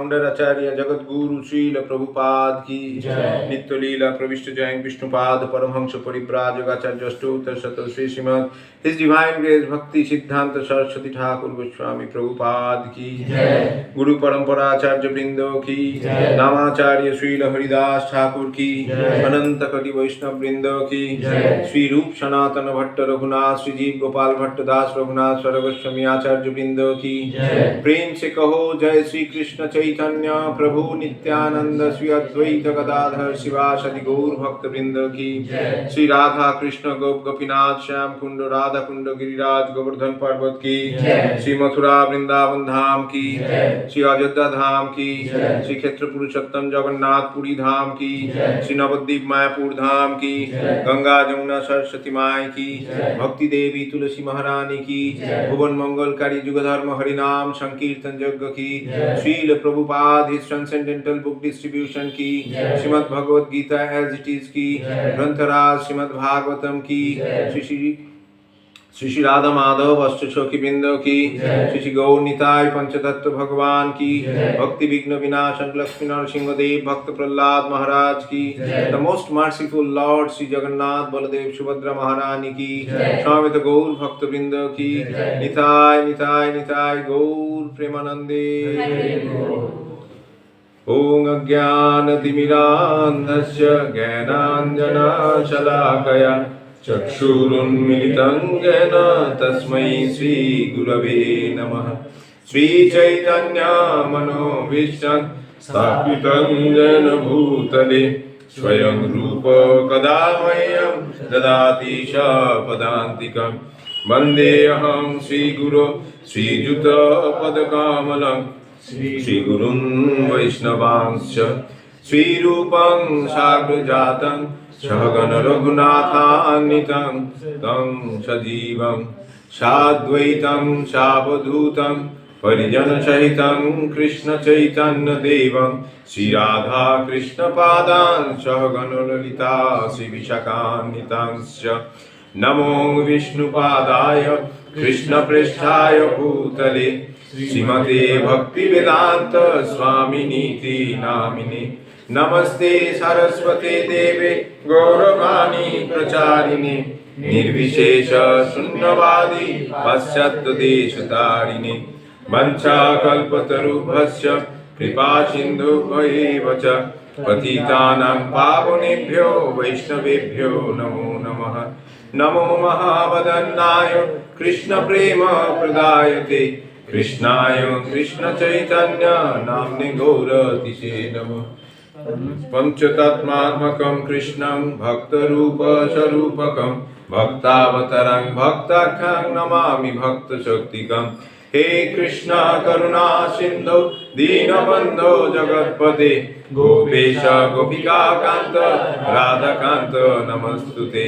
Founder आचार्य जगत गुरु श्रील प्रभुपाद की नित्य लीला प्रविष्ट जय विष्णुपाद परमहंस परिव्राजक आचार्य अष्टोत्तर शत Shri Srimad his divine grace Bhakti Siddhanta Saraswati Thakur Goswami Prabhupada की गुरु परंपरा आचार्य वृंदो की नामाचार्य श्रील हरिदास ठाकुर की अनंत कटि वैष्णव वृंदो की श्री रूप सनातन भट्ट रघुनाथ श्री जीव गोपाल भट्ट दास रघुनाथ स्वर गोस्वामी आचार्य वृंदो की प्रेम से कहो जय श्री कृष्ण चैतन्य प्रभु नित्यानंद श्री अद्वैत गदाधर शिवासदि गौर भक्त वृंद की श्री राधा कृष्ण गोप गोपीनाथ श्याम कुंड राधा कुंड गिरिराज गोवर्धन पर्वत की श्री मथुरा वृंदावन धाम की श्री अयोध्या धाम की श्री क्षेत्र पुरुषोत्तम जगन्नाथ पुरी धाम की श्री नवद्वीप मायापुर धाम की गंगा जमुना सरस्वती माई की भक्ति देवी तुलसी महारानी की भुवन मंगलकारी युगधर्म हरिनाम संकीर्तन यज्ञ की Srila Prabhupada his transcendental book distribution की Srimad Bhagavad Gita as it is की ग्रंथराज श्रीमद् भागवतम की श्री श्री राधा माधव अष्टसखी बिंदु की श्री श्री गौर निताय पंचतत्व भगवान की भक्ति विघ्न विनाशक लक्ष्मी नरसिंह देव भक्त प्रहलाद महाराज की the most merciful Lord Shri Jagannath Baldev Subhadra महारानी की स्वामित गौर भक्त वृंद की निताय निताय निताय गौर प्रेमानंदे। ओम अज्ञानतिमिरान्धस्य ज्ञानाञ्जनशलाकया चक्षुरुन्मिलितं येन तस्मै श्रीगुरवे नमः। श्रीचैतन्यमनोभीष्टं स्थापितं येन भूतले स्वयं रूप कदा मह्यं ददाति पदान्तिकं वन्देऽहं श्रीगुरो श्रीयुतपदकमलं श्रीगुरुन् वैष्णवांश्च श्रीरूपं साग्रजातं सहगण रघुनाथान्वितं तं सजीवं साद्वैतं सावधूतं परिजनसहितं कृष्ण चैतन्य देवं श्रीराधा कृष्ण पादान् सहगण ललिता श्रीविशाखान्वितांश्च नमो विष्णुपादाय कृष्णप्रेष्ठाय भूतले श्रीमते भक्तिवेदांत स्वामिनीति नामिने नमस्ते सरस्वते देवे गौरवाणी प्रचारिणे निर्विशेष शून्यवादी पाश्चात्यदेशतारिणे वंशाकल्पतरुभ्यश्च कृपा सिन्धुभ्यैव च पतितानां पावनेभ्यो वैष्णवेभ्यो नमो नमः। नमो महावदन्नाय कृष्णप्रेम प्रदायते कृष्णाय कृष्णचैतन्य नाम्ने गौरतिसे नमः। पंचतत्मात्मकं कृष्णं भक्तरूपस्वरूपकं भक्तावतारं भक्ताख्यं नमामि भक्तशक्तिकं। हे कृष्ण करुणा सिन्धो दीनबन्धो जगत्पते गोपेश गोपिकान्त राधाकान्त नमस्तुते।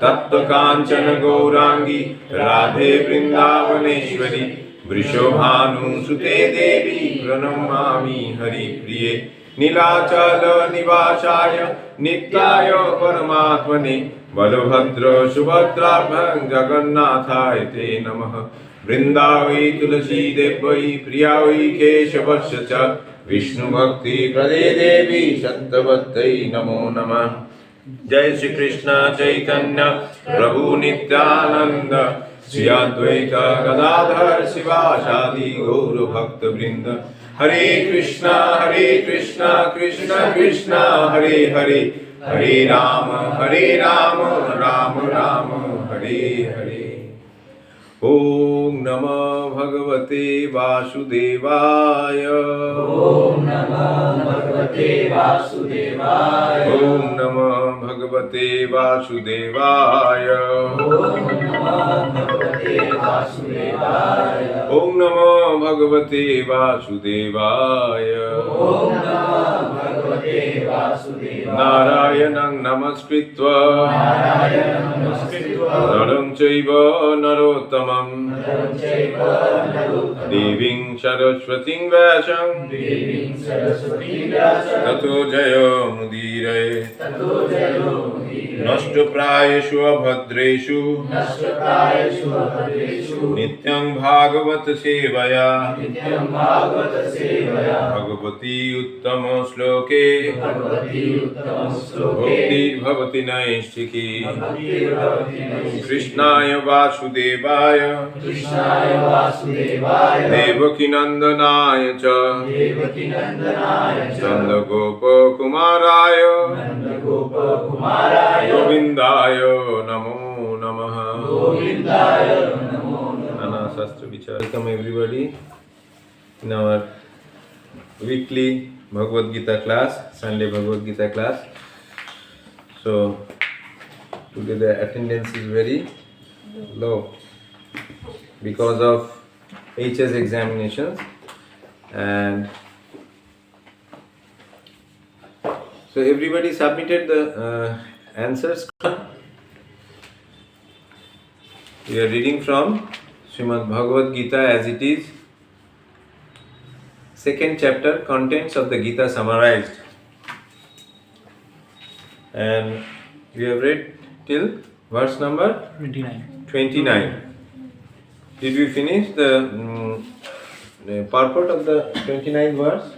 तप्तकाञ्चन गौरांगी राधे वृन्दावनेश्वरी वृषभानुसुते देवी प्रणमामि हरिप्रिये। नीलाचल निवासाय नित्याय परमात्मने बलभद्र सुभद्राभ्यां जगन्नाथाय ते नमः। वृंदावै तुलसी देवै प्रियावै केशवस्य च विष्णुभक्ति प्रदे देवी सत्यवत्यै नमो नमः। जय श्री कृष्ण चैतन्य प्रभु नित्यानंद श्री अद्वैत गदाधर शिवासादि गौर भक्त वृंद। हरे कृष्णा कृष्ण कृष्ण हरे हरे हरे राम राम राम हरे हरे। ओम नमः भगवते वासुदेवाय। ओम नमः भगवते वासुदेवाय। ओम नमः भगवते वासुदेवाय। ओम नमः भगवते वासुदेवाय। ओम नमः भगवते वासुदेवाय। ओम नमः भगवते वासुदेवाय। नारायणं नमस्कृत्वा नरं चैव नरोत्तमं देवीं सरस्वतीं व्यासं ततो जयमुदीरये। नष्टप्रायेषु अभद्रेषु नित्यं भागवत भागवत सेवया नित्यं भागवत सेवया भगवती उत्तम श्लोके भगवती उत्तमश्लोके भक्तिर्भवति नैष्ठिकी भक्तिर्भवति नैष्ठिकी कृष्णाय वासुदेवाय कृष्णाय वासुदेवाय देवकीनन्दनाय च देवकीनन्दनाय च नन्दगोपकुमाराय नन्दगोपकुमाराय गोविन्दाय नमो नमः गोविन्दाय नमो नमः। Nana Shastra Vichar. Welcome everybody in our weekly Bhagavad Gita class, Sunday Bhagavad Gita class. So today the attendance is very low because of HS examinations, and so everybody submitted the answers. We are reading from Srimad Bhagavad Gita as it is, second chapter, contents of the Gita summarized. And we have read till verse number 29. Did we finish the purport of the 29th verse?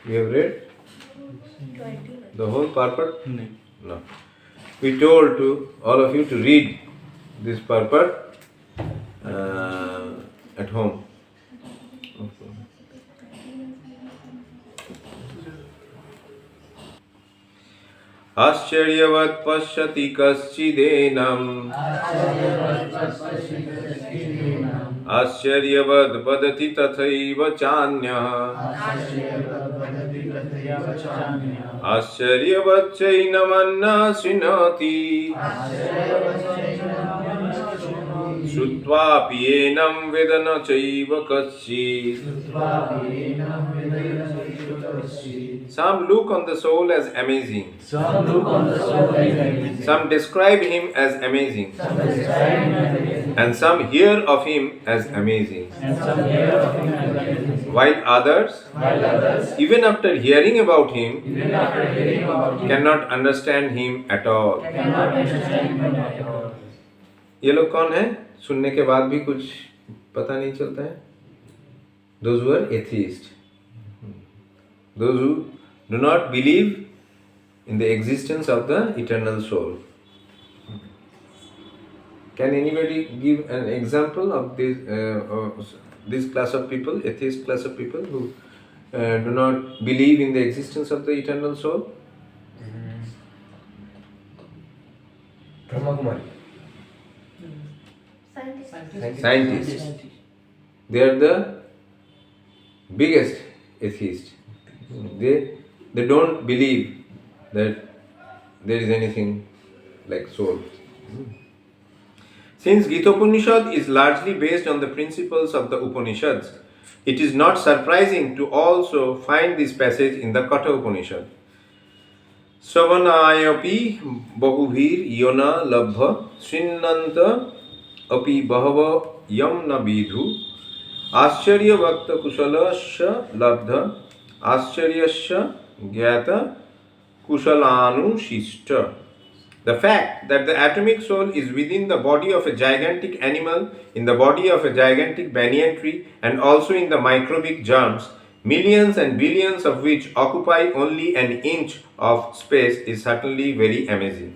We have read the whole purport? No. We told to all of you to read this purport at home. Okay. आश्चर्यवत् पश्यति कश्चिदेनम् आश्चर्यवद् वदति तथैव चान्यः आश्चर्यवच्चैनमन्ना शृणोति श्रुत्वापि एनं वेद न चैव कश्चित्. Some look on the soul as amazing. Some describe him as amazing. And some hear of him as amazing. While others, even after hearing about him, cannot understand him at all. ये लोग कौन है? सुनने के बाद भी कुछ पता नहीं चलता है. Those who are atheists. Those who do not believe in the existence of the eternal soul. Can anybody give an example of this class of people, atheist class of people who do not believe in the existence of the eternal soul? Brahmakumari. Scientists. They are the biggest atheists. They don't believe that there is anything like soul. Since Gita Upanishad is largely based on the principles of the Upanishads, it is not surprising to also find this passage in the Katha Upanishad. Savanayapi bahubhir yona labha srinnanta api bahava yam na vidhu आश्चर्य भक्त कुशलस्य लब्ध आश्चर्यस्य ज्ञाता कुशलानुशिष्ट. The fact that the atomic soul is within the body of a gigantic animal, in the body of a gigantic banyan tree, and also in the microbic germs, millions and billions of which occupy only an inch of space, is certainly very amazing.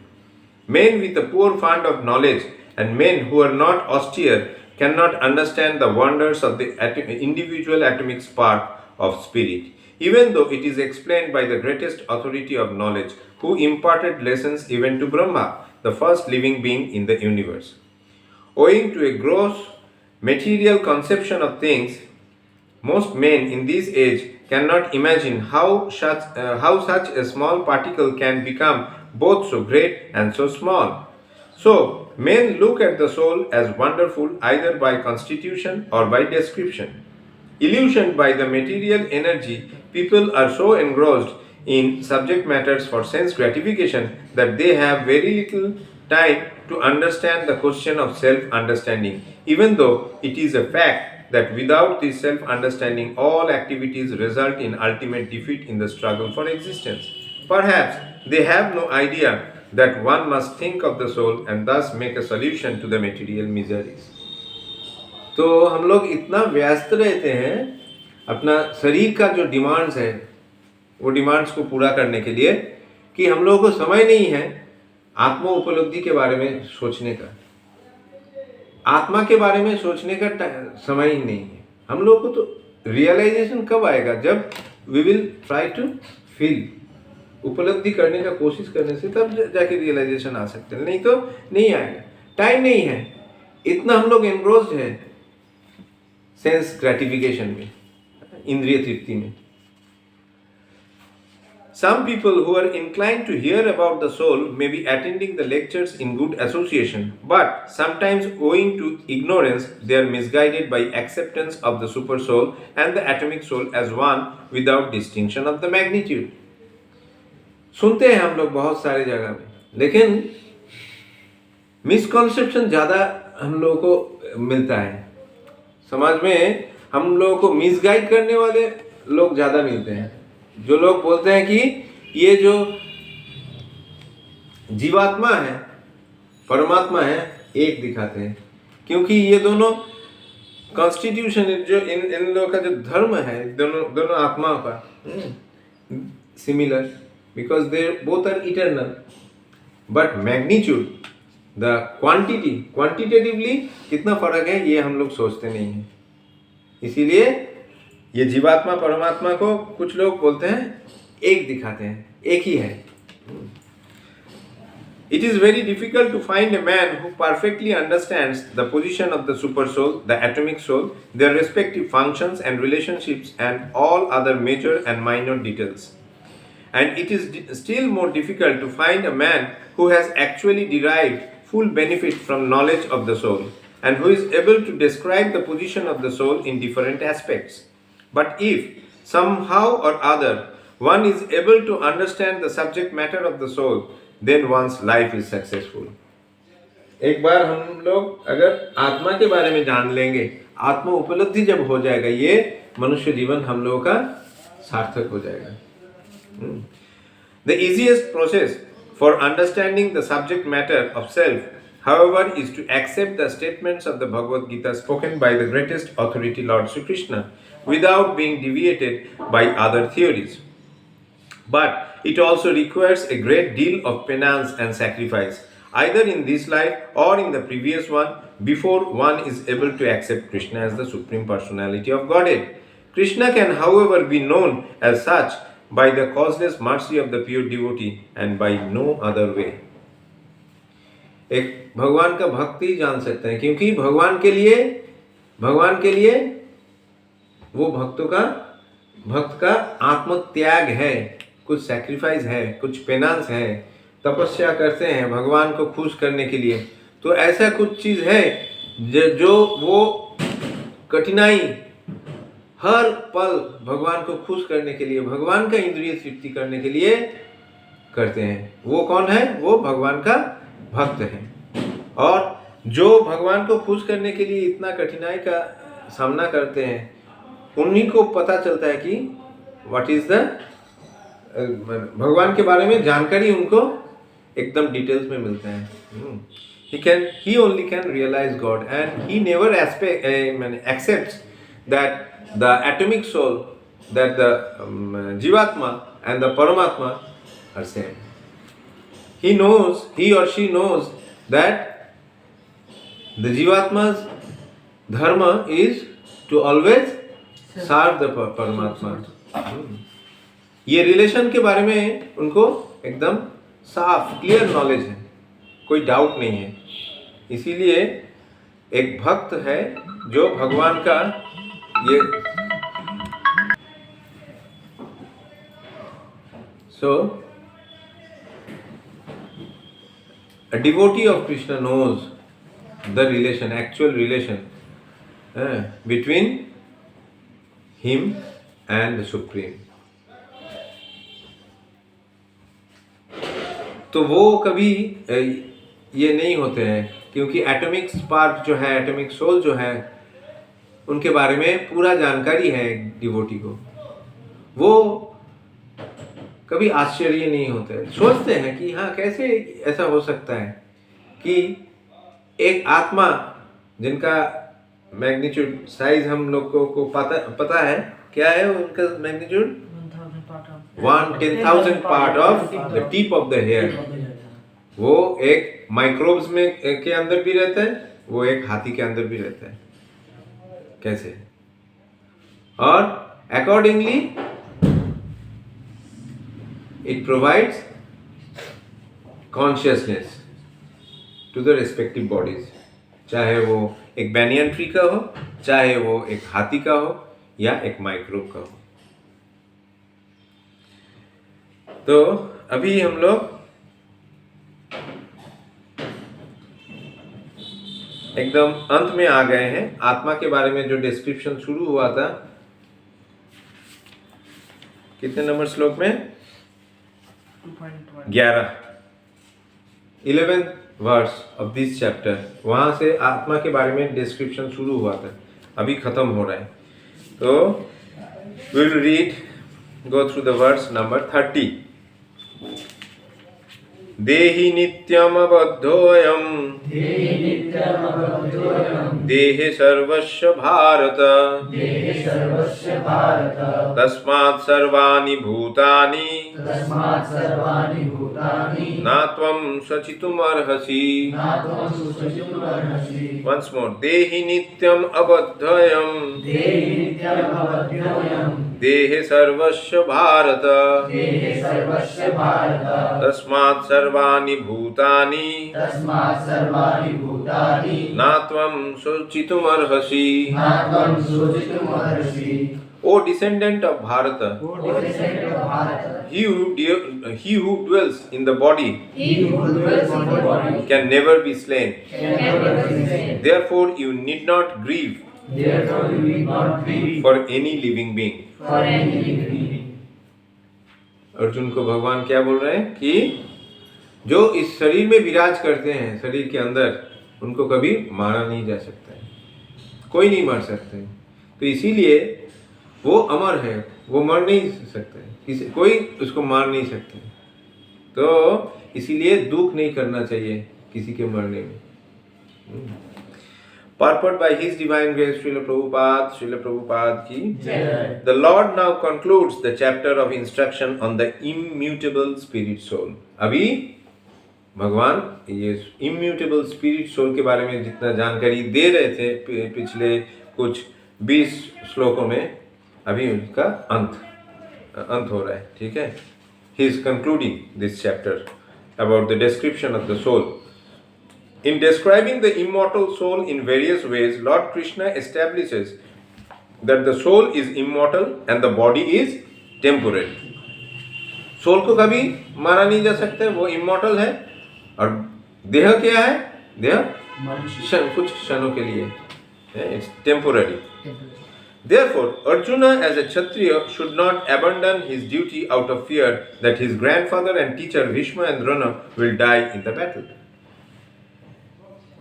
Men with a poor fund of knowledge and men who are not austere cannot understand the wonders of the individual atomic spark of spirit, even though it is explained by the greatest authority of knowledge, who imparted lessons even to Brahma, the first living being in the universe. Owing to a gross material conception of things, most men in this age cannot imagine how such a small particle can become both so great and so small. So, men look at the soul as wonderful either by constitution or by description. Illusioned by the material energy, people are so engrossed in subject matters for sense gratification that they have very little time to understand the question of self-understanding, even though it is a fact that without this self-understanding, all activities result in ultimate defeat in the struggle for existence. Perhaps they have no idea that one must think of the soul and thus make a solution to the material miseries. तो हम लोग इतना व्यस्त रहते हैं अपना शरीर का जो डिमांड्स है वो डिमांड्स को पूरा करने के लिए कि हम लोगों को समय नहीं है आत्म उपलब्धि के बारे में सोचने का। आत्मा के बारे में सोचने का समय ही नहीं है। हम लोगों को तो रियलाइजेशन कब आएगा? जब we will try to feel, उपलब्धि करने का कोशिश करने से तब जाके रियलाइजेशन आ सकते हैं, नहीं तो नहीं आएगा। टाइम नहीं है, इतना हम लोग एनरोज्ड है सेंस ग्रेटिफिकेशन में, इंद्रिय तृप्ति में। Some people who are inclined to hear about the soul may be attending the lectures in good association, but sometimes owing to ignorance, they are misguided by acceptance of the super soul and the atomic soul as one without distinction of the magnitude. सुनते हैं हम लोग बहुत सारे जगह में, लेकिन misconception ज़्यादा हम लोगों को मिलता है। समाज में हम लोगों को मिसगाइड करने वाले लोग ज़्यादा मिलते हैं, जो लोग बोलते हैं कि ये जो जीवात्मा है परमात्मा है एक दिखाते हैं, क्योंकि ये दोनों कॉन्स्टिट्यूशन जो इन लोगों का जो धर्म है दोनों आत्माओं का similar, because they both are eternal, but magnitude the quantitatively कितना फर्क है ये हम लोग सोचते नहीं हैं। इसीलिए ये जीवात्मा परमात्मा को कुछ लोग बोलते हैं एक दिखाते हैं, एक ही है। It is very difficult to find a man who perfectly understands the position of the super soul, the atomic soul, their respective functions and relationships, and all other major and minor details. And it is still more difficult to find a man who has actually derived full benefit from knowledge of the soul, and who is able to describe the position of the soul in different aspects. But if somehow or other one is able to understand the subject matter of the soul, then one's life is successful. एक बार हम लोग अगर आत्मा के बारे में जान लेंगे, आत्मा उपलब्धि जब हो जाएगा, ये मनुष्य जीवन हम लोगों का सार्थक हो जाएगा। The easiest process for understanding the subject matter of self, however, is to accept the statements of the Bhagavad Gita spoken by the greatest authority Lord Sri Krishna without being deviated by other theories. But it also requires a great deal of penance and sacrifice, either in this life or in the previous one, before one is able to accept Krishna as the Supreme Personality of Godhead. Krishna can, however, be known as such by the causeless mercy of the pure devotee and by no other way. एक भगवान का भक्ति जान सकते हैं, क्योंकि भगवान के लिए वो भक्त का आत्म त्याग है, कुछ सैक्रिफाइस है, कुछ पेनांस है, तपस्या करते हैं भगवान को खुश करने के लिए। तो ऐसा कुछ चीज़ है जो वो कठिनाई हर पल भगवान को खुश करने के लिए, भगवान का इंद्रिय तृप्ति करने के लिए करते हैं। वो कौन है? वो भगवान का भक्त है। और जो भगवान को खुश करने के लिए इतना कठिनाई का सामना करते हैं, उन्हीं को पता चलता है कि व्हाट इज द भगवान के बारे में जानकारी उनको एकदम डिटेल्स में मिलता है। he only can realize God, and he never accepts that the atomic soul, that the Jivatma and the Paramatma are same. He or she knows that the Jivatma's dharma is to always serve the Paramatma. ये relation के बारे में उनको एकदम साफ clear knowledge है, कोई doubt नहीं है। इसीलिए एक भक्त है जो भगवान का ये a devotee of Krishna knows the relation, actual relation between him and the Supreme. तो वो कभी ये नहीं होते हैं, क्योंकि एटॉमिक स्पार्क जो है, एटॉमिक सोल जो है, उनके बारे में पूरा जानकारी है डिवोटी को। वो कभी आश्चर्य नहीं होते, सोचते हैं कि हाँ कैसे ऐसा हो सकता है कि एक आत्मा जिनका मैग्नीट्यूड साइज हम लोग को पता है क्या है उनका magnitude? 1/10,000 part of the tip of the hair. वो एक माइक्रोब्स में के अंदर भी रहता है, वो एक हाथी के अंदर भी रहता है। कैसे? और accordingly it provides consciousness to the respective bodies, चाहे वो एक बैनियन ट्री का हो, चाहे वो एक हाथी का हो, या एक माइक्रोब का हो। तो अभी हम लोग एकदम अंत में आ गए हैं। आत्मा के बारे में जो डिस्क्रिप्शन शुरू हुआ था, कितने नंबर श्लोक में? 11th verse of this chapter, वहां से आत्मा के बारे में डिस्क्रिप्शन शुरू हुआ था, अभी खत्म हो रहा है। तो we will read, go through the verse number 30। देहि नित्यमबद्धोऽयं देहि नित्यमबद्धोऽयं देहे सर्वस्य भारत देहे सर्वस्य भारत तस्मात् सर्वाणि भूतानि तस्मात् सर्वाणि भूतानि न त्वं शचितुमर्हसि। न त्वं शुचितुमर्हसि। Once more, देहि नित्यम् अबद्धोऽयं देहि नित्यमबद्धोऽयं देहे सर्वस्य भारत देहे सर्वस्य भारत तस्मात् सर्वाणि भूतानि तस्मात् सर्वाणि भूतानि न त्वं शोचितुमर्हसि। न त्वं शुचितुमर्हसि। O descendant of Bharata, O descendant of Bharata, he who dwells in the body he who dwells in the body can never be slain. can never be slain. Therefore, you need not grieve Therefore, you need not grieve for any living being. for any living being. Arjun को भगवान क्या बोल रहे हैं कि जो इस शरीर में विराज करते हैं, शरीर के अंदर, उनको कभी मारा नहीं जा सकता है, कोई नहीं मार सकते हैं। तो इसीलिए वो अमर है, वो मर नहीं सकते, कोई उसको मार नहीं सकते। तो इसीलिए दुख नहीं करना चाहिए किसी के मरने में। Purport by His Divine Grace, Srila Prabhupada की जय। The Lord now concludes the chapter of instruction on the immutable spirit soul. अभी भगवान ये immutable spirit soul के बारे में जितना जानकारी दे रहे थे पिछले कुछ 20 श्लोकों में, अभी उनका अंत हो रहा है। ठीक है, He is concluding this chapter about the description of the soul. In describing the immortal soul in various ways, Lord Krishna establishes that the soul is immortal and the body is temporal. Soul को कभी मारा नहीं जा सकता, वो immortal है, और देह क्या है? देह कुछ क्षणों के लिए, it's temporary. Therefore, Arjuna as a Kshatriya should not abandon his duty out of fear that his grandfather and teacher Bhishma and Drona will die in the battle.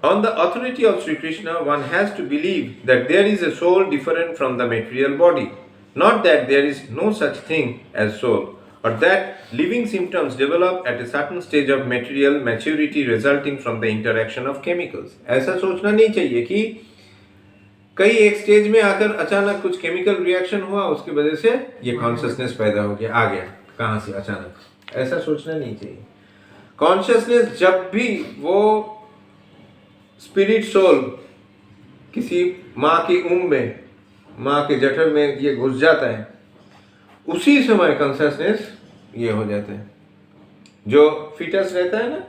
On the authority of Sri Krishna, one has to believe that there is a soul different from the material body, not that there is no such thing as soul, or that living symptoms develop at a certain stage of material maturity resulting from the interaction of chemicals. ऐसा सोचना नहीं चाहिए कि कई एक stage में आकर अचानक कुछ केमिकल रिएक्शन हुआ, उसकी वजह से ये कॉन्शियसनेस पैदा हो गया, आ गया कहाँ से अचानक, ऐसा सोचना नहीं चाहिए। कॉन्शियसनेस जब भी वो स्पिरिट सोल किसी माँ की ऊँग में, माँ के जठर में ये घुस जाता है, उसी समय कॉन्शियसनेस ये हो जाता है। जो फीटस रहता है ना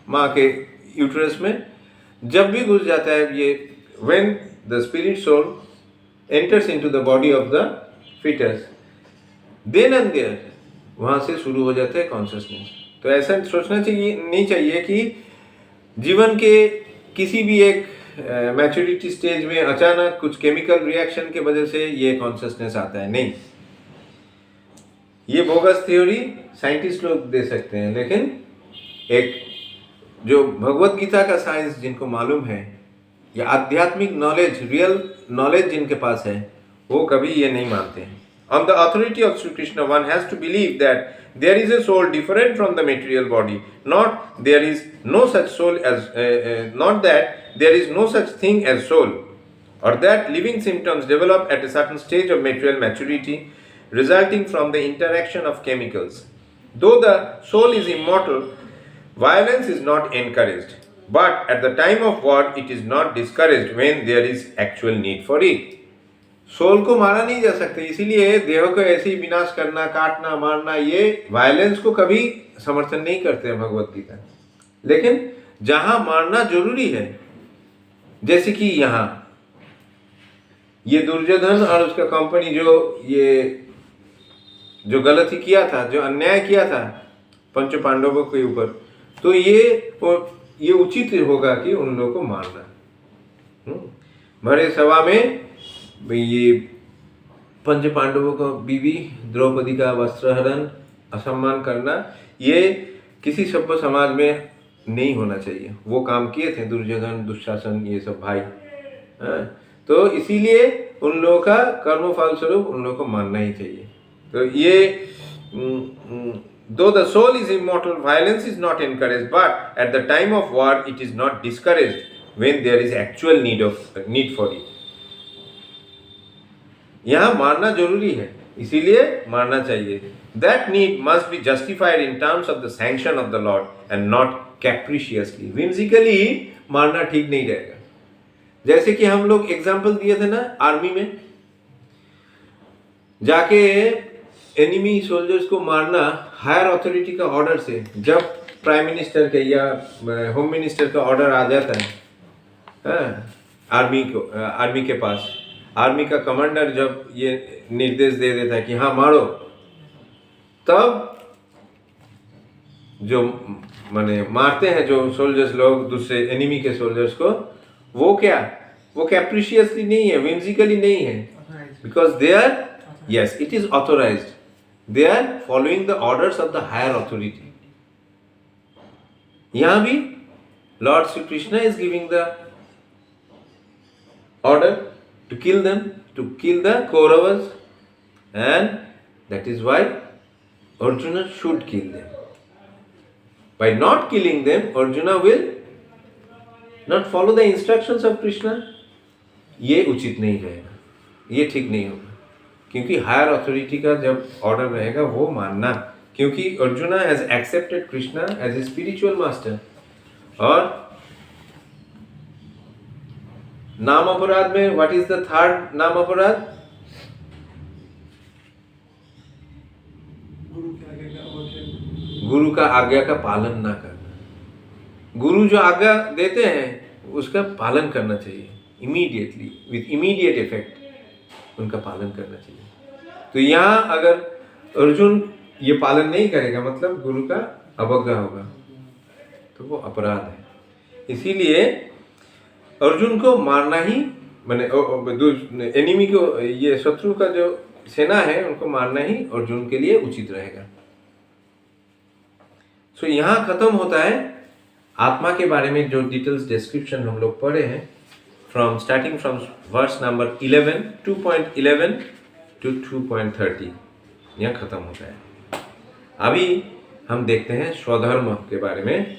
माँ के यूट्रस में, जब भी घुस जाता है ये, when the spirit soul enters into the body of the fetus, then and there वहाँ से शुरू हो जाता है कॉन्शियसनेस। तो ऐसा सोचना चाहिए नहीं चाहिए कि जीवन के किसी भी एक मैच्योरिटी स्टेज में अचानक कुछ केमिकल रिएक्शन के वजह से ये कॉन्शियसनेस आता है, नहीं। ये बोगस थ्योरी साइंटिस्ट लोग दे सकते हैं, लेकिन एक जो भगवत गीता का साइंस जिनको मालूम है, या आध्यात्मिक नॉलेज, रियल नॉलेज जिनके पास है, वो कभी ये नहीं मानते हैं। On the authority of Sri Krishna, one has to believe that there is a soul different from the material body, not there is no such soul as, not that there is no such thing as soul, or that living symptoms develop at a certain stage of material maturity resulting from the interaction of chemicals. Though the soul is immortal, violence is not encouraged, but at the time of war it is not discouraged when there is actual need for it. Soul को मारा नहीं जा सकता, इसीलिए देह को ऐसे ही विनाश करना, काटना, मारना, ये वायलेंस को कभी समर्थन नहीं करते हैं भगवत गीता। लेकिन जहां मारना जरूरी है, जैसे कि यहाँ ये दुर्योधन और उसका कंपनी जो गलती किया था, जो अन्याय किया था पंच पांडवों के ऊपर, तो ये उचित होगा कि उन लोगों को मारना। भरे सभा में ये पंच पांडवों को बीवी द्रौपदी का वस्त्रहरण, असम्मान करना, ये किसी सभ्य समाज में नहीं होना चाहिए। वो काम किए थे दुर्योधन, दुशासन, ये सब भाई। तो इसीलिए उन लोगों का कर्म फल स्वरूप उन लोगों को मानना ही चाहिए। तो ये though the soul is immortal, violence is not encouraged, but at the time of war it is not discouraged when there is actual need for it. यहाँ मारना जरूरी है, इसीलिए मारना चाहिए। That need must be justified in terms of the sanction of the Lord and not capriciously. Whimsically मारना ठीक नहीं रहेगा। जैसे कि हम लोग एग्जाम्पल दिए थे ना, आर्मी में जाके एनिमी सोल्जर्स को मारना हायर अथॉरिटी का ऑर्डर से, जब प्राइम मिनिस्टर के या होम मिनिस्टर का ऑर्डर आ जाता है आर्मी के पास, आर्मी का कमांडर जब ये निर्देश दे देता है कि हाँ मारो, तब जो माने मारते हैं जो सोल्जर्स लोग दूसरे एनिमी के सोल्जर्स को, वो कैप्रिशियसली नहीं है, whimsically नहीं है, because they are, yes, it is authorized. They are following the orders of the higher authority. यहाँ भी Lord Sri Krishna is giving the order to kill them, to kill the Kauravas, and that is why Arjuna should kill them. By not killing them, Arjuna will not follow the instructions of Krishna. ये उचित नहीं रहेगा, ये ठीक नहीं होगा, क्योंकि higher authority का जब ऑर्डर रहेगा वो मानना, क्योंकि Arjuna has accepted Krishna as a spiritual master. और नाम अपराध में व्हाट इज द थर्ड नाम अपराध? गुरु का आज्ञा का पालन ना करना। गुरु जो आज्ञा देते हैं उसका पालन करना चाहिए, इमीडिएटली, विथ इमीडिएट इफेक्ट उनका पालन करना चाहिए। तो यहाँ अगर अर्जुन ये पालन नहीं करेगा, मतलब गुरु का अवज्ञा होगा, तो वो अपराध है। इसीलिए अर्जुन को मारना ही, माने एनिमी को, ये शत्रु का जो सेना है उनको मारना ही अर्जुन के लिए उचित रहेगा। सो यहाँ खत्म होता है आत्मा के बारे में जो डिटेल्स डिस्क्रिप्शन हम लोग पढ़े हैं, starting from verse number 11, 2.11 to 2.30, यहाँ खत्म होता है। अभी हम देखते हैं स्वधर्म के बारे में।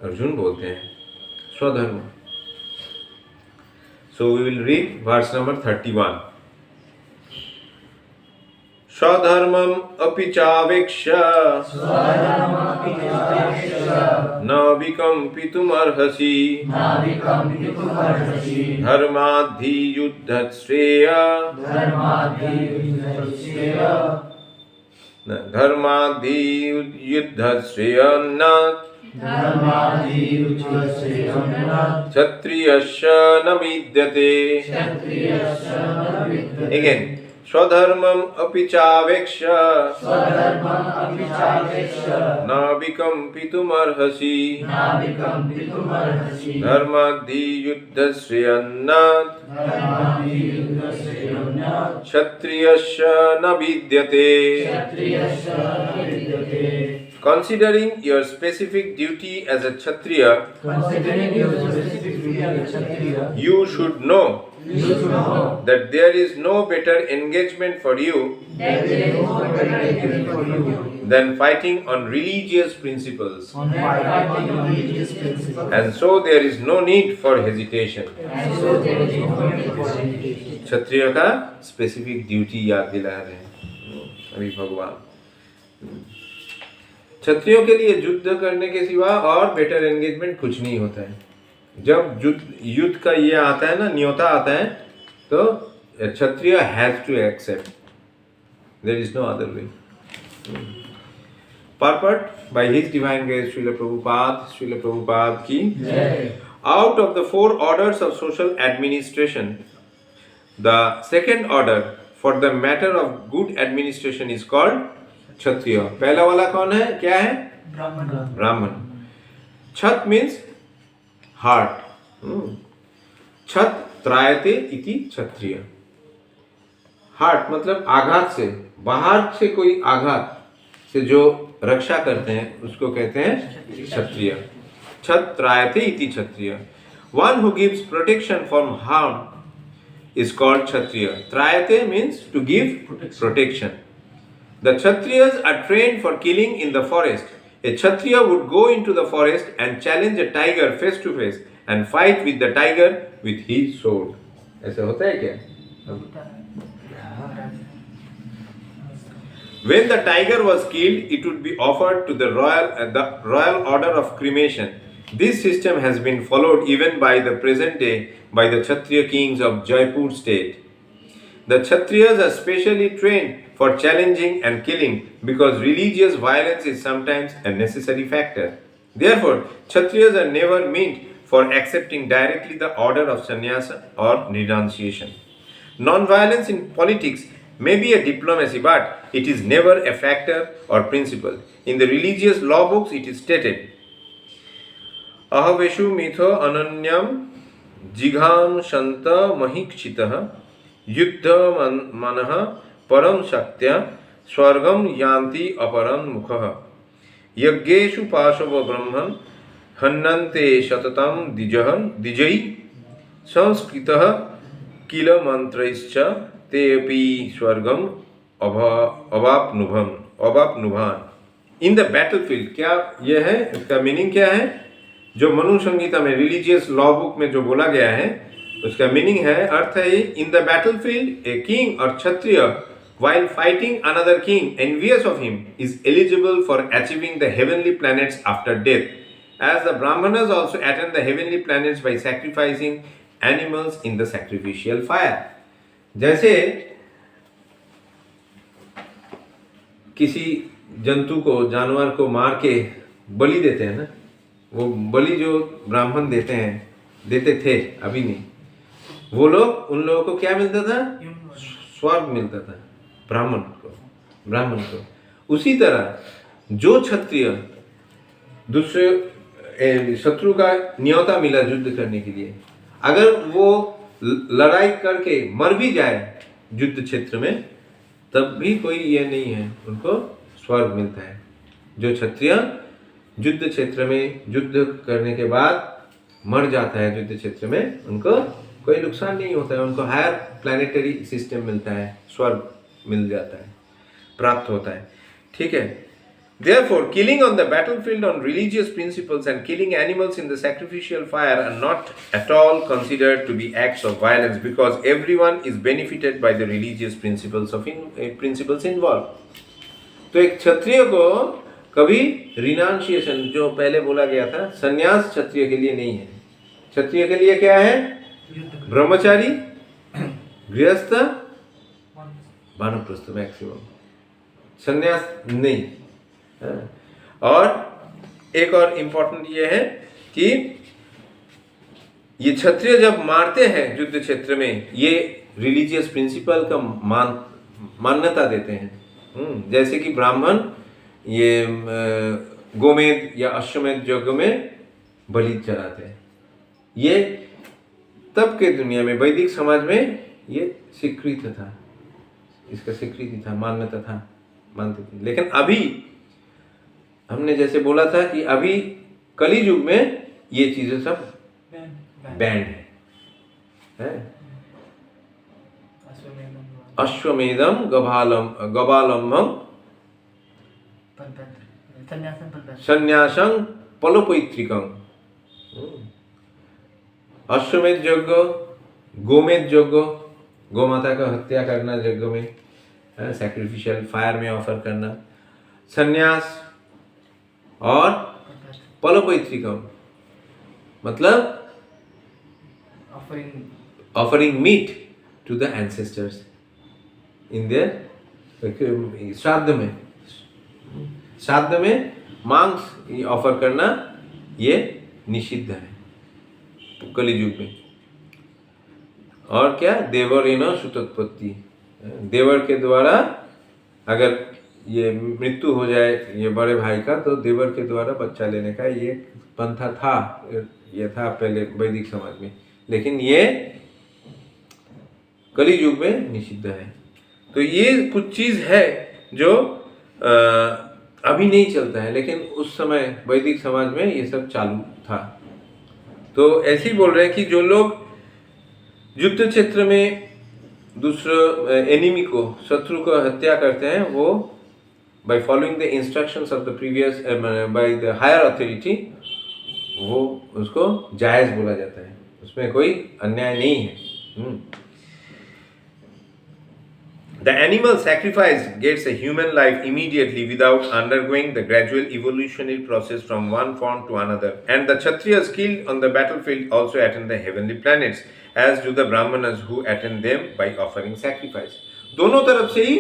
अर्जुन बोलते हैं स्वधर्म। So we will read verse number 31। स्वधर्मम अपि चावेक्ष्य न विकम्पितुमर्हसि धर्माद्धि युद्धश्रेय न क्षत्रियस्य न विद्यते। Again, स्वधर्मम अपि चावेक्ष्य न विकम्पितुमर्हसि धर्माद्धि युद्धश्रेयन्नात् क्षत्रियस्य न विद्यते। Considering your specific duty as a Kshatriya, you should know that there is no better engagement for you very difficult for you. than fighting on religious principles. On fighting on religious principles. And so there is no need for hesitation. And so there is no need for hesitation. क्षत्रिय का specific duty याद दिला रहे हैं अभी भगवान। क्षत्रियों के लिए युद्ध करने के सिवा और बेटर एंगेजमेंट कुछ नहीं होता है। जब युद्ध का ये आता है ना, न्योता आता है, तो kshatriya has to accept, there is no other way. Purport by His Divine Grace Srila Prabhupada की। Out of the 4 orders of social administration, the second order for the matter of good administration is called Kshatriya. पहला वाला कौन है, क्या है? ब्राह्मण। क्षत means heart. क्षत त्रायते इति क्षत्रिय। Heart मतलब आघात से, बाहर से कोई आघात से जो रक्षा करते हैं उसको कहते हैं क्षत्रिय। क्षत त्रायते इति क्षत्रिय। One who gives protection from harm is called kshatriya. Trayate means to give protection. The kshatriyas are trained for killing in the forest. A kshatriya would go into the forest and challenge a tiger face to face and fight with the tiger with his sword. ऐसा होता है क्या? When the tiger was killed, it would be offered to the royal order of cremation. This system has been followed even by the present day by the Kshatriya kings of Jaipur state. The Kshatriyas are specially trained for challenging and killing because religious violence is sometimes a necessary factor. Therefore, Kshatriyas are never meant for accepting directly the order of sannyasa or renunciation. Non-violence in politics may be a diplomacy, but it is never a factor or principle. In the religious law books, it is stated, अहवेशु मिथो अनन्यम जिघाम शंत महिक्षितः युद्ध मनः परम शक्त्या स्वर्गम यान्ति अपरम मुखः यज्ञेषु पाशव ब्रह्मन् हन्नन्ते शततम द्विजै संस्कृतः किल मंत्रैश्च तेऽपि स्वर्गम अवाप्नुभान्। In the battlefield, क्या यह है, इसका मीनिंग क्या है? जो मनु संहिता में, रिलीजियस लॉ बुक में जो बोला गया है उसका मीनिंग है, अर्थ है, in the battlefield a king और क्षत्रिय while fighting another king envious of him is eligible for achieving the heavenly planets after death, as the brahmanas also attain the heavenly planets by sacrificing animals in the sacrificial fire. जैसे किसी जंतु को, जानवर को मार के बलि देते हैं ना, वो बलि जो ब्राह्मण देते थे, अभी नहीं, वो लोग, उन लोगों को क्या मिलता था? स्वर्ग मिलता था ब्राह्मण को। उसी तरह जो क्षत्रिय दूसरे शत्रु का न्योता मिला युद्ध करने के लिए, अगर वो लड़ाई करके मर भी जाए युद्ध क्षेत्र में, तब भी कोई ये नहीं है, उनको स्वर्ग मिलता है। जो क्षत्रिय युद्ध क्षेत्र में युद्ध करने के बाद मर जाता है युद्ध क्षेत्र में, उनको कोई नुकसान नहीं होता है, उनको हायर प्लैनेटरी सिस्टम मिलता है, स्वर्ग मिल जाता है, प्राप्त होता है। ठीक है। Therefore, killing on the battlefield on religious principles and killing animals in the sacrificial fire are not at all considered to be acts of violence, because everyone is benefited by the religious principles involved. तो एक क्षत्रिय को कभी renunciation, जो पहले बोला गया था, संन्यास क्षत्रिय के लिए नहीं है। क्षत्रिय के लिए क्या है? ब्रह्मचारी, गृहस्थ, वानप्रस्थ मैक्सिमम, संन्यास नहीं। और एक और इम्पोर्टेंट ये है कि ये क्षत्रिय जब मारते हैं युद्ध क्षेत्र में, ये रिलीजियस प्रिंसिपल का मान्यता देते हैं। जैसे कि ब्राह्मण ये गोमेद या अश्वमेध यज्ञ में बलि चढ़ाते हैं। ये तब के दुनिया में, वैदिक समाज में ये स्वीकृत था, इसका स्वीकृति था, मान्यता था, मानते थे। लेकिन अभी हमने जैसे बोला था कि अभी कली युग में ये चीजें सब बैंड है। अश्वमेधम गबालम्भम संन्यासं पलोपैत्रिकं। अश्वमेध यज्ञ, गोमेध यज्ञ, गौ माता का हत्या करना यज्ञ में, सैक्रिफिशियल फायर में ऑफर करना, संन्यास और पलोपैत्रिकम मतलब offering meat to the ancestors in their श्राद्ध में मांस ऑफर करना ये निषिद्ध है कलियुग में। और क्या, देवरेण सुतोत्पत्ति, देवर के द्वारा अगर ये मृत्यु हो जाए ये बड़े भाई का तो देवर के द्वारा बच्चा लेने का ये पंथा था, ये था पहले वैदिक समाज में, लेकिन ये कली युग में निषिद्ध है। तो ये कुछ चीज है जो अभी नहीं चलता है, लेकिन उस समय वैदिक समाज में ये सब चालू था। तो ऐसे ही बोल रहे हैं कि जो लोग युद्ध क्षेत्र में दूसरे एनिमी को, शत्रु को हत्या करते हैं, वो by following the instructions of the previous by the higher authority, वो उसको जायज बोला जाता है, उसमें कोई अन्याय नहीं है। The animal sacrifice gets a human life immediately without undergoing the gradual evolutionary process from one form to another. And the Kshatriyas killed on the battlefield also attend the heavenly planets, as do the Brahmanas who attend them by offering sacrifice. दोनों तरफ से ही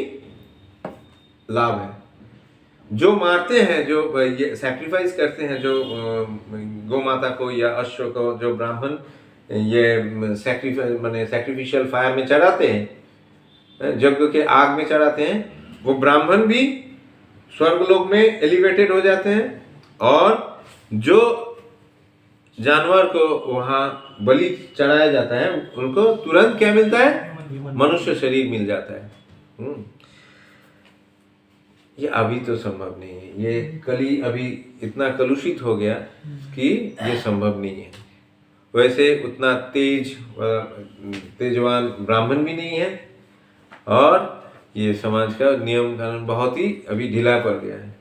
लाभ है। जो मारते हैं, जो ये सैक्रिफाइस करते हैं, जो गौ माता को या अश्व को, जो ब्राह्मण ये सैक्रिफिशियल फायर में चढ़ाते हैं, यज्ञ के आग में चढ़ाते हैं, वो ब्राह्मण भी स्वर्गलोक में एलिवेटेड हो जाते हैं, और जो जानवर को वहाँ बलि चढ़ाया जाता है उनको तुरंत क्या मिलता है, मनुष्य शरीर मिल जाता है। ये अभी तो संभव नहीं है, ये कली अभी इतना कलुषित हो गया कि ये संभव नहीं है। वैसे उतना तेजवान ब्राह्मण भी नहीं है, और ये समाज का नियम कानून बहुत ही अभी ढीला पड़ गया है।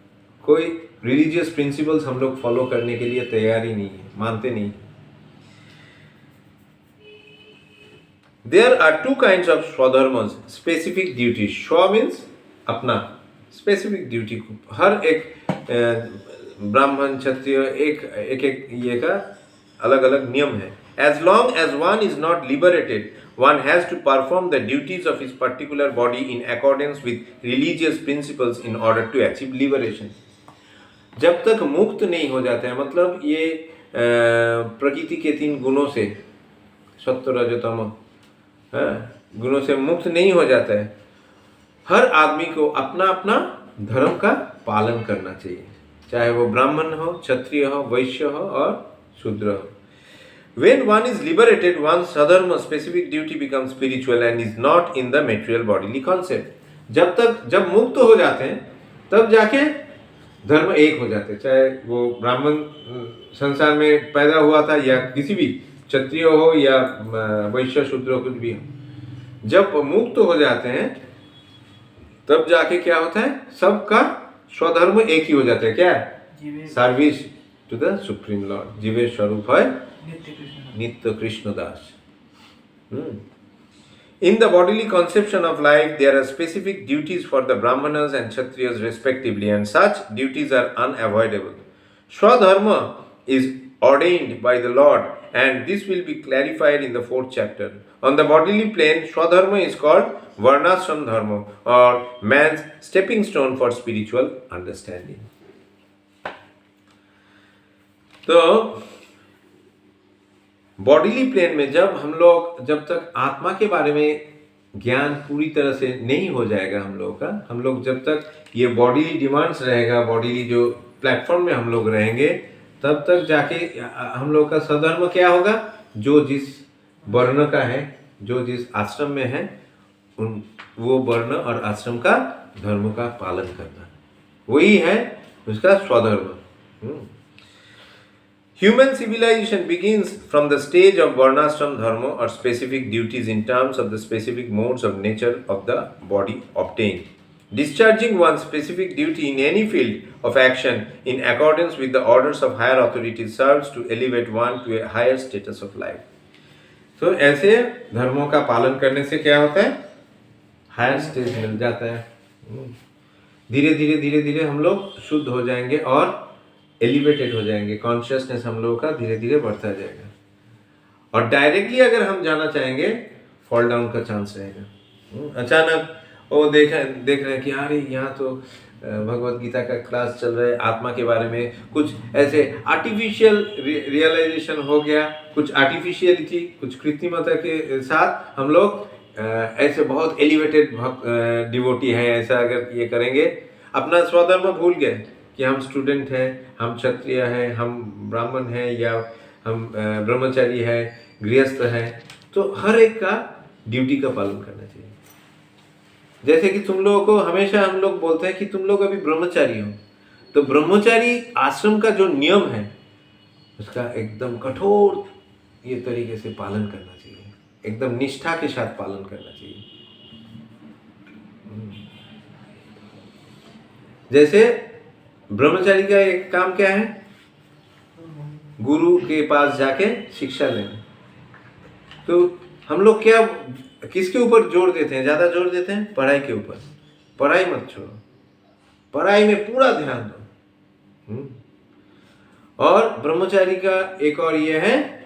कोई रिलीजियस प्रिंसिपल्स हम लोग फॉलो करने के लिए तैयार ही नहीं है, मानते नहीं। There are two kinds of स्वधर्मस, स्पेसिफिक ड्यूटी। स्व मीन्स अपना, स्पेसिफिक ड्यूटी को हर एक ब्राह्मण क्षत्रिय एक ये का अलग अलग नियम है। As long as one is not liberated, one has to perform the duties of his particular body in accordance with religious principles in order to achieve liberation. जब तक मुक्त नहीं हो जाते हैं, मतलब ये प्रकृति के 3 गुणों से, सत्व रज तम गुणों से मुक्त नहीं हो जाता है, हर आदमी को अपना अपना धर्म का पालन करना चाहिए, चाहे वो ब्राह्मण हो, क्षत्रिय हो, वैश्य हो और शूद्र हो। When one is liberated, one's sadharma specific duty becomes spiritual and is not in the material bodily concept. जब मुक्त हो जाते हैं तब जाके धर्म एक हो जाते हैं, चाहे वो ब्राह्मण संसार में पैदा हुआ था या किसी भी क्षत्रिय हो या वैश्य शूद्र कुछ भी हो। जब मुक्त हो जाते हैं तब जाके क्या होता है, सबका स्वधर्म एक ही हो जाता है। क्या? Service to the supreme lord. जीवेश स्वरूप है नित्य कृष्ण दास। In the bodily conception of life, there are specific duties for the Brahmanas and Kshatriyas respectively, and such duties are unavoidable. Swadharma is ordained by the Lord, and this will be clarified in the 4th chapter. On the bodily plane, Swadharma is called Varnashram Dharma, or man's stepping stone for spiritual understanding. तो bodily plane में जब तक आत्मा के बारे में ज्ञान पूरी तरह से नहीं हो जाएगा हम लोग जब तक ये बॉडीली डिमांड्स रहेगा, बॉडीली जो प्लेटफॉर्म में हम लोग रहेंगे, तब तक जाके हम लोग का सधर्म क्या होगा, जो जिस वर्ण का है, जो जिस आश्रम में है, वो वर्ण और आश्रम का धर्म का पालन करना, वही है उसका स्वधर्म। Human civilization begins from the stage of Varnashram Dharma, or specific duties in terms of the specific modes of nature of the body obtained. Discharging one's specific duty in any field of action in accordance with the orders of higher authorities serves to elevate one to a higher status of life. तो ऐसे धर्मों का पालन करने से क्या होता है? हायर स्टेज मिल जाता है। धीरे धीरे धीरे धीरे हम लोग शुद्ध हो जाएंगे और एलिवेटेड हो जाएंगे, कॉन्शियसनेस हम लोगों का धीरे धीरे बढ़ता जाएगा। और डायरेक्टली अगर हम जाना चाहेंगे, फॉल डाउन का चांस रहेगा। अचानक वो देख रहे हैं कि अरे यहाँ तो भगवत गीता का क्लास चल रहा है, आत्मा के बारे में कुछ ऐसे आर्टिफिशियल रियलाइजेशन हो गया, कुछ आर्टिफिशियलिटी, कुछ कृत्रिमता के साथ हम लोग ऐसे बहुत एलिवेटेड डिवोटी हैं, ऐसा अगर ये करेंगे, अपना स्वधर्म भूल गए कि हम स्टूडेंट हैं, हम क्षत्रिय हैं, हम ब्राह्मण हैं, या हम ब्रह्मचारी हैं, गृहस्थ हैं, तो हर एक का ड्यूटी का पालन करना चाहिए। जैसे कि तुम लोगों को हमेशा हम लोग बोलते हैं कि तुम लोग अभी ब्रह्मचारी हो, तो ब्रह्मचारी आश्रम का जो नियम है उसका एकदम कठोर ये तरीके से पालन करना चाहिए, एकदम निष्ठा के साथ पालन करना चाहिए। जैसे ब्रह्मचारी का एक काम क्या है? गुरु के पास जाके शिक्षा लेना। तो हम लोग क्या किसके ऊपर जोर देते हैं? ज्यादा जोर देते हैं पढ़ाई के ऊपर। पढ़ाई मत छोड़ो, पढ़ाई में पूरा ध्यान दो। और ब्रह्मचारी का एक और ये है,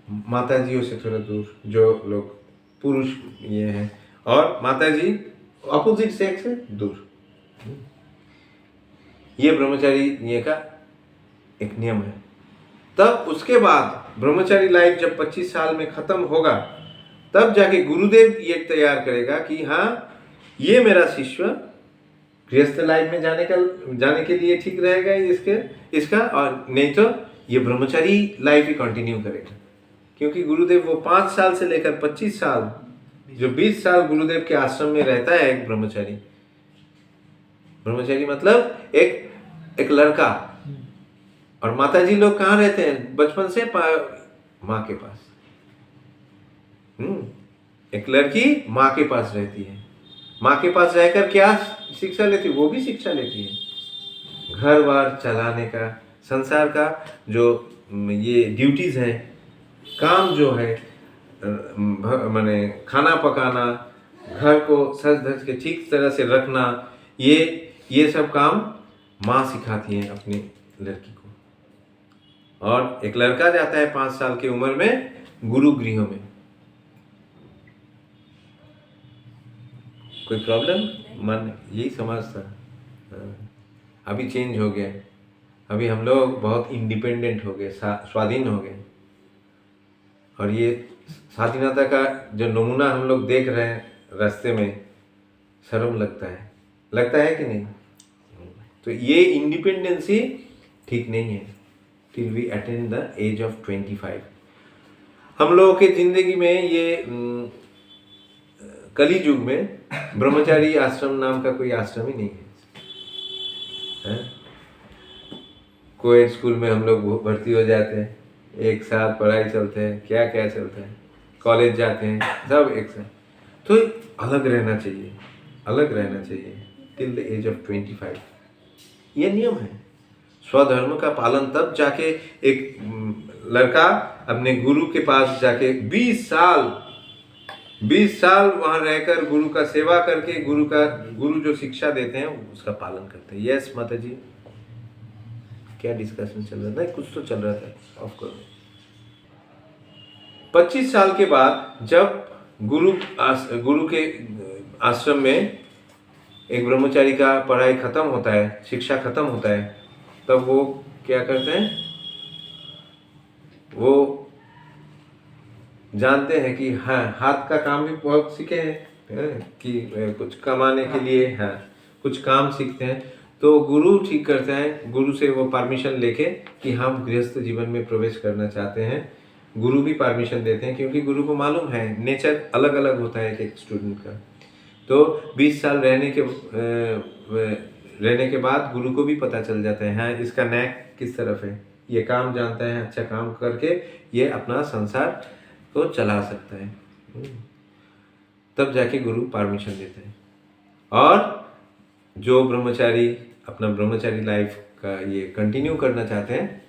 माताजियों से थोड़ा दूर, जो लोग पुरुष ये हैं, और माताजी अपोजिट सेक्स से दूर। ये ब्रह्मचारी ये का एक नियम है। तब उसके बाद ब्रह्मचारी लाइफ जब 25 साल में खत्म होगा, तब जाके गुरुदेव ये तैयार करेगा कि हाँ ये मेरा शिष्य गृहस्थ लाइफ में जाने के लिए ठीक रहेगा इसका, और नहीं तो ये ब्रह्मचारी लाइफ ही कंटिन्यू करेगा। क्योंकि गुरुदेव वो 5 साल से लेकर 25 साल, जो 20 साल गुरुदेव के आश्रम में रहता है एक ब्रह्मचारी। ब्रह्मचारी मतलब एक लड़का। और माताजी लोग कहाँ रहते हैं? बचपन से माँ के पास। एक लड़की माँ के पास रहती है, माँ के पास रहकर क्या शिक्षा लेती है? वो भी शिक्षा लेती है घर बार चलाने का, संसार का जो ये ड्यूटीज हैं, काम जो है, माने खाना पकाना, घर को सज धज के ठीक तरह से रखना, ये सब काम माँ सिखाती है अपनी लड़की को। और एक लड़का जाता है 5 साल की उम्र में गुरु गृह में। कोई प्रॉब्लम? मन यही समाज था। अभी चेंज हो गया, अभी हम लोग बहुत इंडिपेंडेंट हो गए, स्वाधीन हो गए। और ये स्वाधीनता का जो नमूना हम लोग देख रहे हैं रास्ते में, शर्म लगता है कि नहीं? तो ये इंडिपेंडेंसी ठीक नहीं है till we attain the age of 25। हम लोगों के जिंदगी में ये कली युग में ब्रह्मचारी आश्रम नाम का कोई आश्रम ही नहीं है। कोएड स्कूल में हम लोग भर्ती हो जाते हैं, एक साथ पढ़ाई चलते हैं, क्या चलता है, कॉलेज जाते हैं, सब एक साथ। तो अलग रहना चाहिए till the age of 25। ये नियम है। स्वधर्म का पालन तब जाके एक लड़का अपने गुरु के पास जाके 20 साल वहां रहकर गुरु का सेवा करके गुरु जो शिक्षा देते हैं उसका पालन करते हैं। यस माता जी, क्या डिस्कशन चल रहा था? कुछ तो चल रहा था ऑफ कोर्स। 25 साल के बाद जब गुरु के आश्रम में एक ब्रह्मचारी का पढ़ाई खत्म होता है, शिक्षा खत्म होता है, तब वो क्या करते हैं? वो जानते हैं कि हाँ हाथ का काम भी बहुत सीखे हैं कि कुछ कमाने के लिए कुछ काम सीखते हैं। तो गुरु ठीक करते हैं, गुरु से वो परमिशन लेके कि हम गृहस्थ जीवन में प्रवेश करना चाहते हैं। गुरु भी परमिशन देते हैं क्योंकि गुरु को मालूम है नेचर अलग अलग होता है एक स्टूडेंट का। तो 20 साल रहने के बाद गुरु को भी पता चल जाता है हाँ इसका नैक किस तरफ है, ये काम जानता है, अच्छा काम करके ये अपना संसार को चला सकता है। तब जाके गुरु परमिशन देते हैं। और जो ब्रह्मचारी अपना ब्रह्मचारी लाइफ का ये कंटिन्यू करना चाहते हैं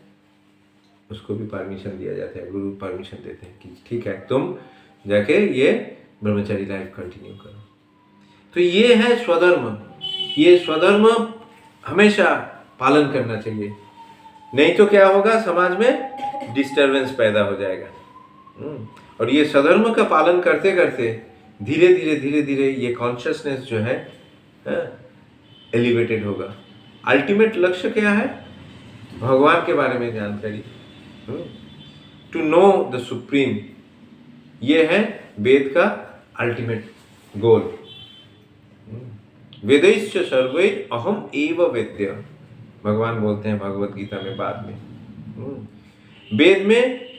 उसको भी परमिशन दिया जाता है, गुरु परमिशन देते हैं कि ठीक है तुम जाके ये ब्रह्मचारी लाइफ कंटिन्यू करो। तो ये है स्वधर्म। ये स्वधर्म हमेशा पालन करना चाहिए, नहीं तो क्या होगा, समाज में डिस्टरबेंस पैदा हो जाएगा। और ये स्वधर्म का पालन करते करते धीरे धीरे ये कॉन्शियसनेस जो है एलिवेटेड होगा। अल्टीमेट लक्ष्य क्या है? भगवान के बारे में जानकारी, टू नो द सुप्रीम, ये है वेद का अल्टीमेट गोल। वेदैश्च सर्वै अहम एव वेद्य, भगवान बोलते हैं भगवत गीता में बाद में। वेद में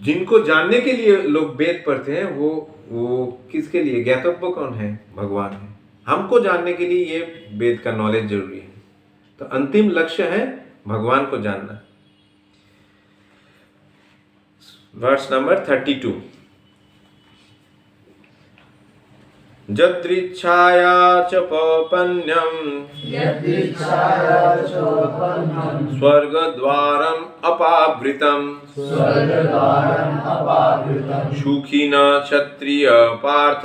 जिनको जानने के लिए लोग वेद पढ़ते हैं वो किसके लिए? ज्ञातव्य कौन है? भगवान है। हमको जानने के लिए ये वेद का नॉलेज जरूरी है। तो अंतिम लक्ष्य है भगवान को जानना। Verse number 32। यदृच्छाया च पौपन्यं स्वर्गद्वारम् अपावृतं सुखिन क्षत्रिय पार्थ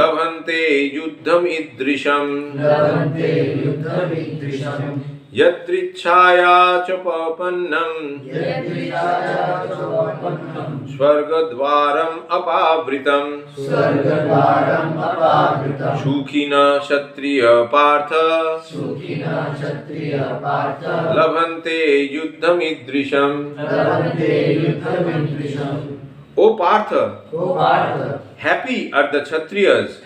लभन्ते युद्धमिदृशम्। यदृच्छाया च पौपन्नं स्वर्गद्वारम् अपावृतं सुखिन क्षत्रिय पार्थ लभन्ते युद्धमिदृशम्। O Partha, happy are the Kshatriyas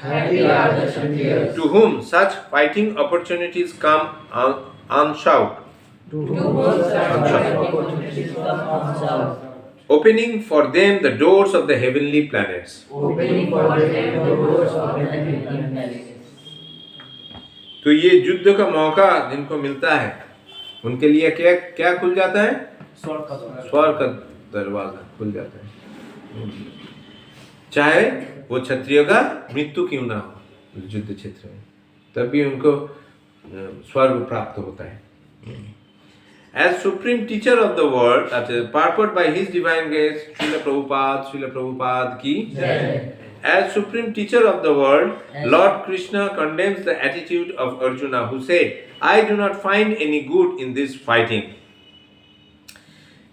to whom such fighting opportunities come unsought, opening for them the doors of the heavenly planets. तो ये युद्ध का मौका जिनको मिलता है उनके लिए क्या क्या खुल जाता है? स्वर्ग का दरवाजा खुल जाता है। चाहे वो क्षत्रिय का मृत्यु क्यों ना हो युद्ध क्षेत्र में, तब भी उनको स्वर्ग प्राप्त होता है। As supreme teacher of the world, purport by His Divine Grace, Srila Prabhupada ki. As supreme teacher of the world, Lord Krishna condemns the attitude of Arjuna who said, "I do not find any good in this fighting.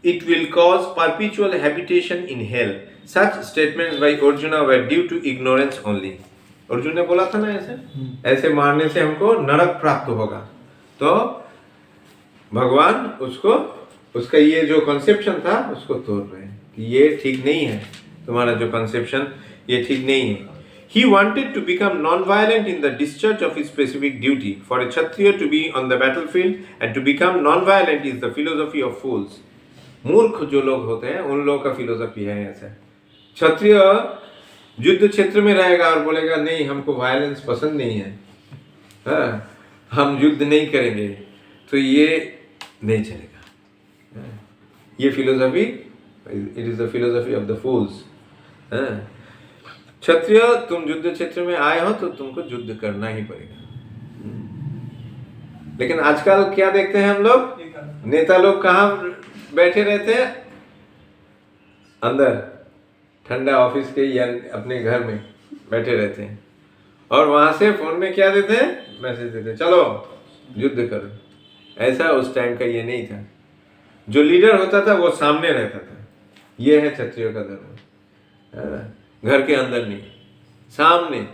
It will cause perpetual habitation in hell." Such statements by Arjuna were due to ignorance only. Arjun ने बोला था ना ऐसे मारने से हमको नरक प्राप्त होगा। तो भगवान उसका ये जो कंसेप्शन था उसको तोड़ रहे हैं कि ये ठीक नहीं है, तुम्हारा जो कंसेप्शन ये ठीक नहीं है। He wanted to become non-violent in the discharge of his specific duty. For a Kshatriya to be on the battlefield and to become non-violent is the philosophy of fools. मूर्ख जो लोग होते हैं उन लोगों का फिलोसफी है ऐसा। क्षत्रिय युद्ध क्षेत्र में रहेगा और बोलेगा नहीं हमको वायलेंस पसंद नहीं है, हम युद्ध नहीं करेंगे, तो ये नहीं चलेगा। ये philosophy, it is the philosophy of the fools. क्षत्रिय तुम युद्ध क्षेत्र में आए हो तो तुमको युद्ध करना ही पड़ेगा। लेकिन आजकल क्या देखते हैं हम लोग, नेता लोग कहाँ बैठे रहते हैं? अंदर ठंडा ऑफिस के या अपने घर में बैठे रहते हैं और वहां से फोन में क्या देते हैं? मैसेज देते हैं चलो युद्ध करो। ऐसा उस टाइम का ये नहीं था। जो लीडर होता था वो सामने रहता था। ये है क्षत्रिय का धर्म। घर के अंदर नहीं, सामने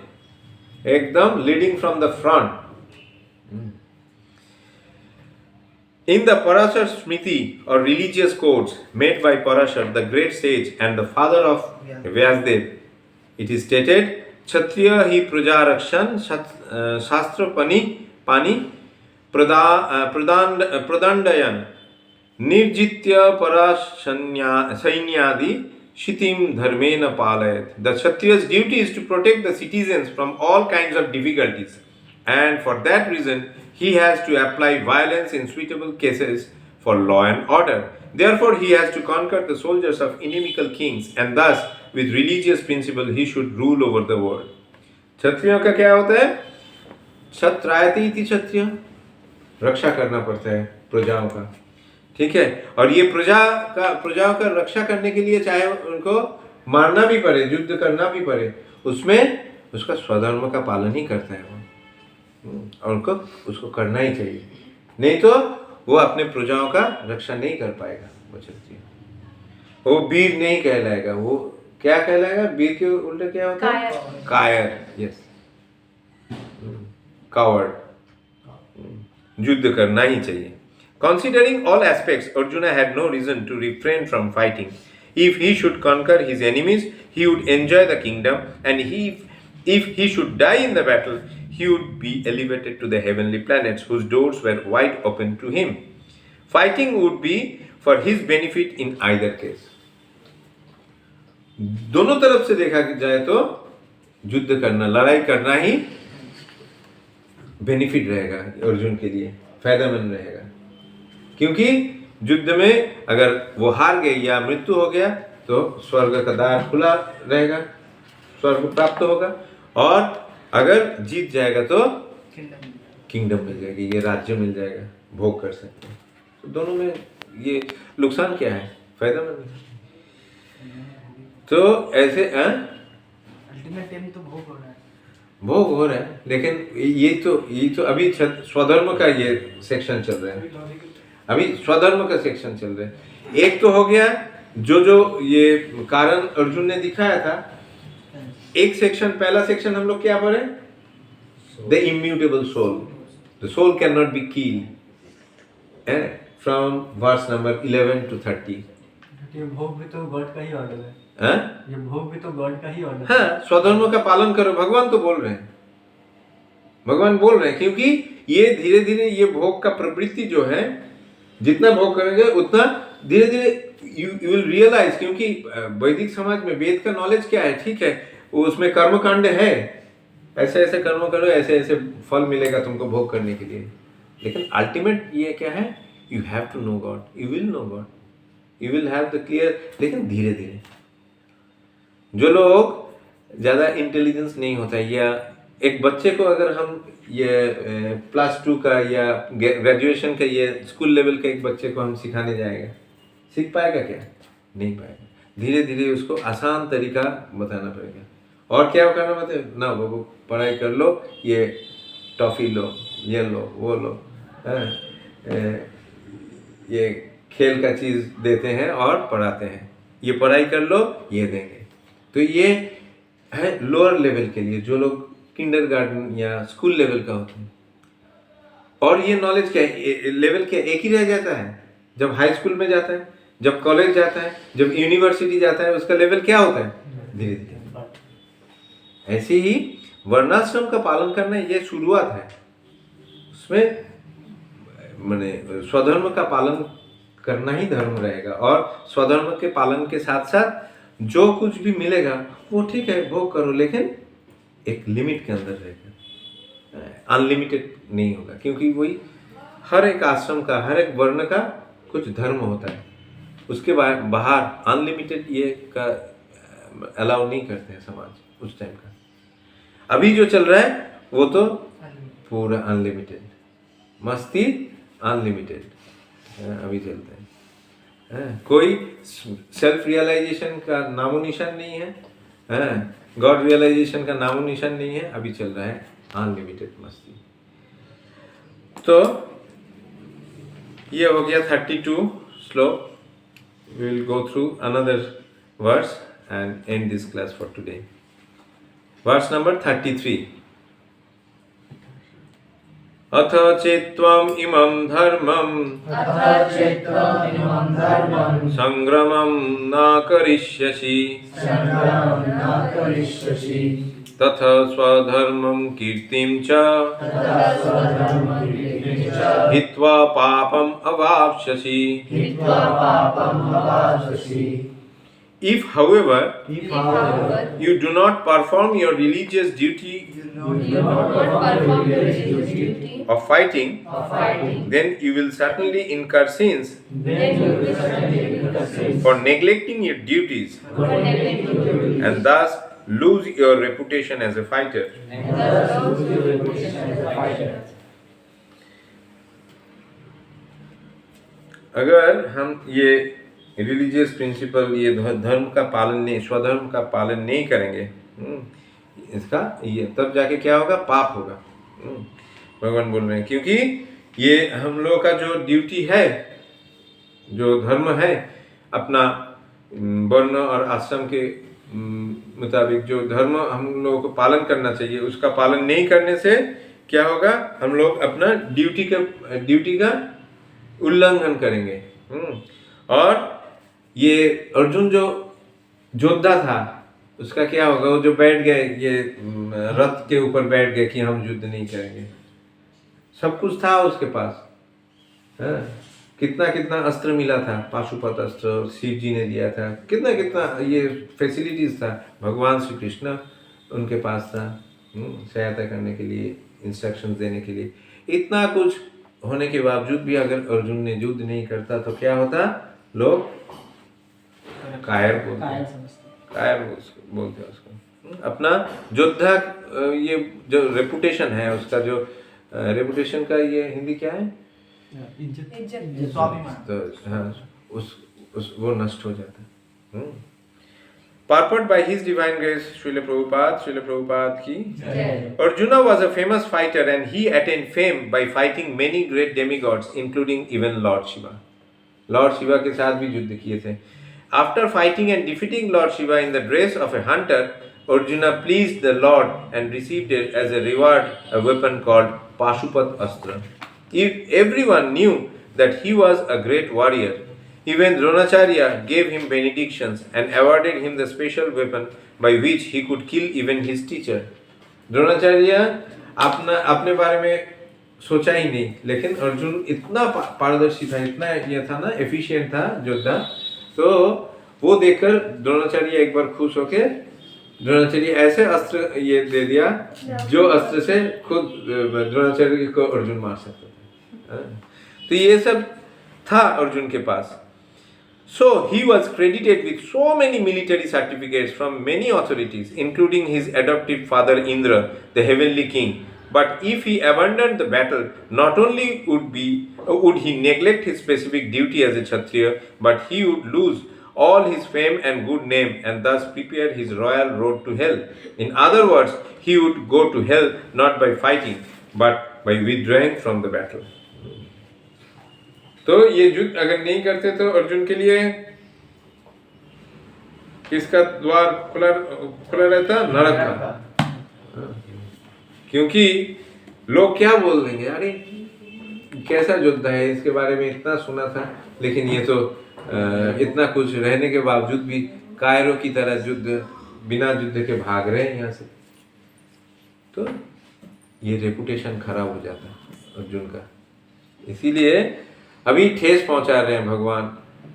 एकदम leading from the front. In the Parashar Smriti or religious codes made by Parashar, the great sage and the father of Vyasdev, it is stated, Kshatriya hi praja rakshan shastra pani pradandayan nirjitya parasainyadi shitim dharmena palayat. The Kshatriya's duty is to protect the citizens from all kinds of difficulties, and for that reason he has to apply violence in suitable cases for law and order. Therefore, he has to conquer the soldiers of inimical kings, and thus, with religious principle, he should rule over the world. क्षत्रियों का क्या होता है? क्षत्रायति इति क्षत्रिय, रक्षा करना पड़ता है प्रजाओं का, ठीक है। और ये प्रजाओं का रक्षा करने के लिए चाहे उनको मारना भी पड़े, युद्ध करना भी पड़े, उसमें उसका स्वधर्म का पालन ही करता है वो, और उनको उसको करना ही चाहिए, नहीं तो वो अपने प्रजाओं का रक्षा नहीं कर पाएगा। वो क्षत्रिय, वो वीर नहीं कहलाएगा। वो क्या कहलाएगा? वीर के उल्टे क्या होता है? कायर, यस, कावर्ड। युद्ध करना ही चाहिए। Considering all aspects, Arjuna had no reason to refrain from fighting. If he should conquer his enemies, he would enjoy the kingdom, and if he should die in the battle, he would be elevated to the heavenly planets whose doors were wide open to him. Fighting would be for his benefit in either case. दोनों तरफ से देखा जाए तो युद्ध करना, लड़ाई करना ही बेनिफिट रहेगा अर्जुन के लिए, फायदेमंद रहेगा। क्योंकि युद्ध में अगर वो हार गए या मृत्यु हो गया तो स्वर्ग का द्वार खुला रहेगा, स्वर्ग प्राप्त होगा, और अगर जीत जाएगा तो किंगडम मिल जाएगी, ये राज्य मिल जाएगा, भोग कर सकते हैं। तो दोनों में ये नुकसान क्या है? फायदेमंद है। तो ऐसे अल्टीमेट एम तो भोग हो रहा है, भोग हो रहा है, लेकिन ये तो अभी स्वधर्म का ये सेक्शन चल रहा है, अभी स्वधर्म का सेक्शन चल रहा है। एक तो हो गया जो ये कारण अर्जुन ने दिखाया था, एक सेक्शन, पहला सेक्शन हम लोग क्या पढ़े? The immutable soul, the soul can not be killed, from verse number 11 to 30। ये भोग भी तो गॉड का ही ऑर्डर है। ये भोग भी तो गॉड का ही ऑर्डर है। हाँ, स्वधर्म का पालन करो, भगवान तो बोल रहे हैं, भगवान बोल रहे हैं, क्योंकि ये धीरे धीरे ये भोग का प्रवृत्ति जो है, जितना भोग करेंगे उतना धीरे धीरे यू विल रियलाइज। क्योंकि वैदिक समाज में वेद का नॉलेज क्या है, ठीक है, उसमें कर्मकांड है, ऐसे ऐसे कर्म करो, ऐसे ऐसे फल मिलेगा तुमको भोग करने के लिए, लेकिन अल्टीमेट ये क्या है? You have to know God, you will know God, you will have the clear. लेकिन धीरे धीरे जो लोग ज़्यादा इंटेलिजेंस नहीं होता, या एक बच्चे को अगर हम ये +2 का या ग्रेजुएशन का ये स्कूल लेवल के एक बच्चे को हम सिखाने जाएगा, सीख पाएगा क्या? नहीं पाएगा। धीरे धीरे उसको आसान तरीका बताना पड़ेगा। और क्या करना पड़ता है ना, बाबू पढ़ाई कर लो, ये टॉफ़ी लो, ये लो, वो लो, ये खेल का चीज़ देते हैं और पढ़ाते हैं, ये पढ़ाई कर लो, ये देंगे। तो ये है लोअर लेवल के लिए, जो लोग किंडरगार्टन या स्कूल लेवल का होते हैं। और ये नॉलेज क्या है? लेवल क्या एक ही रह जाता है जब हाई स्कूल में जाता है, जब कॉलेज जाता है, जब यूनिवर्सिटी जाता है, उसका लेवल क्या होता है? धीरे धीरे। ऐसे ही वर्णाश्रम का पालन करना ये शुरुआत है, उसमें माने स्वधर्म का पालन करना ही धर्म रहेगा, और स्वधर्म के पालन के साथ साथ जो कुछ भी मिलेगा वो ठीक है, भोग करो, लेकिन एक लिमिट के अंदर रहेगा, अनलिमिटेड नहीं होगा। क्योंकि वही हर एक आश्रम का, हर एक वर्ण का कुछ धर्म होता है, उसके बाहर अनलिमिटेड ये का अलाउ नहीं करते हैं समाज उस टाइम का। अभी जो चल रहा है वो तो पूरा अनलिमिटेड, मस्ती अनलिमिटेड अभी चलते हैं। कोई सेल्फ रियलाइजेशन का नामो निशान नहीं है, गॉड रियलाइजेशन का नामो निशान नहीं है, अभी चल रहा है अनलिमिटेड मस्ती। तो ये हो गया 32 श्लोक। We will go through another verse and end this class for today. Verse number 33. अथ चेत्त्वम् इमं धर्मं संग्रामं न करिष्यसि तथा स्वधर्मं कीर्तिं च हित्वा पापम् अवाप्स्यसि। If, however, If however, you do not perform your religious duty you do not perform your religious duty of fighting, of fighting, then you will certainly incur sins then you will certainly incur sins for neglecting your duties for neglecting your duty, and thus lose your reputation as a fighter. and thus lose your reputation as a fighter. अगर हम ये religious principal, ये धर्म का पालन नहीं, स्वधर्म का पालन नहीं करेंगे, इसका ये तब जाके क्या होगा, पाप होगा। भगवान बोल रहे हैं, क्योंकि ये हम लोगों का जो ड्यूटी है, जो धर्म है, अपना वर्ण और आश्रम के मुताबिक जो धर्म हम लोगों को पालन करना चाहिए, उसका पालन नहीं करने से क्या होगा, हम लोग अपना ड्यूटी का उल्लंघन करेंगे। और ये अर्जुन जो योद्धा था, उसका क्या होगा, वो जो बैठ गए ये रथ के ऊपर बैठ गए कि हम युद्ध नहीं करेंगे, सब कुछ था उसके पास, कितना कितना अस्त्र मिला था, पाशुपत अस्त्र शिव जी ने दिया था, कितना कितना ये फैसिलिटीज था, भगवान श्री कृष्ण उनके पास था सहायता करने के लिए, इंस्ट्रक्शंस देने के लिए। इतना कुछ होने के बावजूद भी अगर अर्जुन ने युद्ध नहीं करता तो क्या होता, लोग कायर बोलते हैं उसको। अपना योद्धा, ये जो रेपुटेशन है उसका, जो रेपुटेशन का ये हिंदी क्या है, इज्जत, स्वाभिमान, तो हाँ, वो नष्ट हो जाता है। Purport by His Divine Grace, Srila Prabhupada की। Arjuna was a famous fighter and he attained fame by fighting many great demigods, including even Lord Shiva. Lord Shiva के साथ भी युद्ध किए थे। After fighting and defeating Lord Shiva in the dress of a hunter, Arjuna pleased the Lord and received it as a reward a weapon called Pashupat Astra. Everyone knew that he was a great warrior. Even Dronacharya gave him benedictions and awarded him the special weapon by which he could kill even his teacher. Dronacharya अपने बारे में सोचा ही नहीं, लेकिन अर्जुन इतना पारदर्शी था, इतना ये था ना, एफिशिएंट था योद्धा, तो वो देखकर द्रोणाचार्य एक बार खुश होके द्रोणाचार्य ऐसे अस्त्र ये दे दिया जो अस्त्र से खुद द्रोणाचार्य को अर्जुन मार सकता था। तो ये सब था अर्जुन के पास। So he was credited with so many military certificates from many authorities, including his adoptive father Indra, the heavenly king. But if he abandoned the battle, not only would he neglect his specific duty as a Kshatriya, but he would lose all his fame and good name and thus prepare his royal road to hell. In other words, he would go to hell not by fighting, but by withdrawing from the battle. तो ये युद्ध अगर नहीं करते तो अर्जुन के लिए किसका द्वार खुला रहता, नरक का। क्योंकि लोग क्या बोल देंगे, अरे कैसा योद्धा है, इसके बारे में इतना सुना था, लेकिन ये तो इतना कुछ रहने के बावजूद भी कायरों की तरह युद्ध बिना युद्ध के भाग रहे हैं यहाँ से। तो ये रेपुटेशन खराब हो जाता है अर्जुन का। इसीलिए अभी ठेस पहुंचा रहे हैं भगवान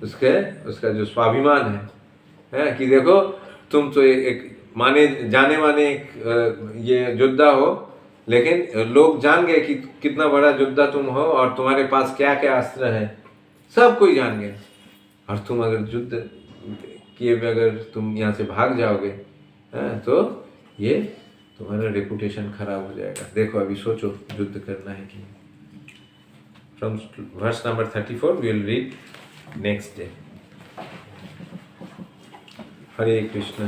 उसका जो स्वाभिमान है कि देखो तुम तो एक माने जाने माने ये योद्धा हो, लेकिन लोग जान गए कि कितना बड़ा योद्धा तुम हो और तुम्हारे पास क्या क्या अस्त्र है, सब कोई जान गए। और तुम अगर युद्ध किए भी अगर तुम यहाँ से भाग जाओगे तो ये तुम्हारा रेपुटेशन खराब हो जाएगा। देखो अभी सोचो युद्ध करना है कि नहीं। From verse number 34 we will read next day. Hare Krishna.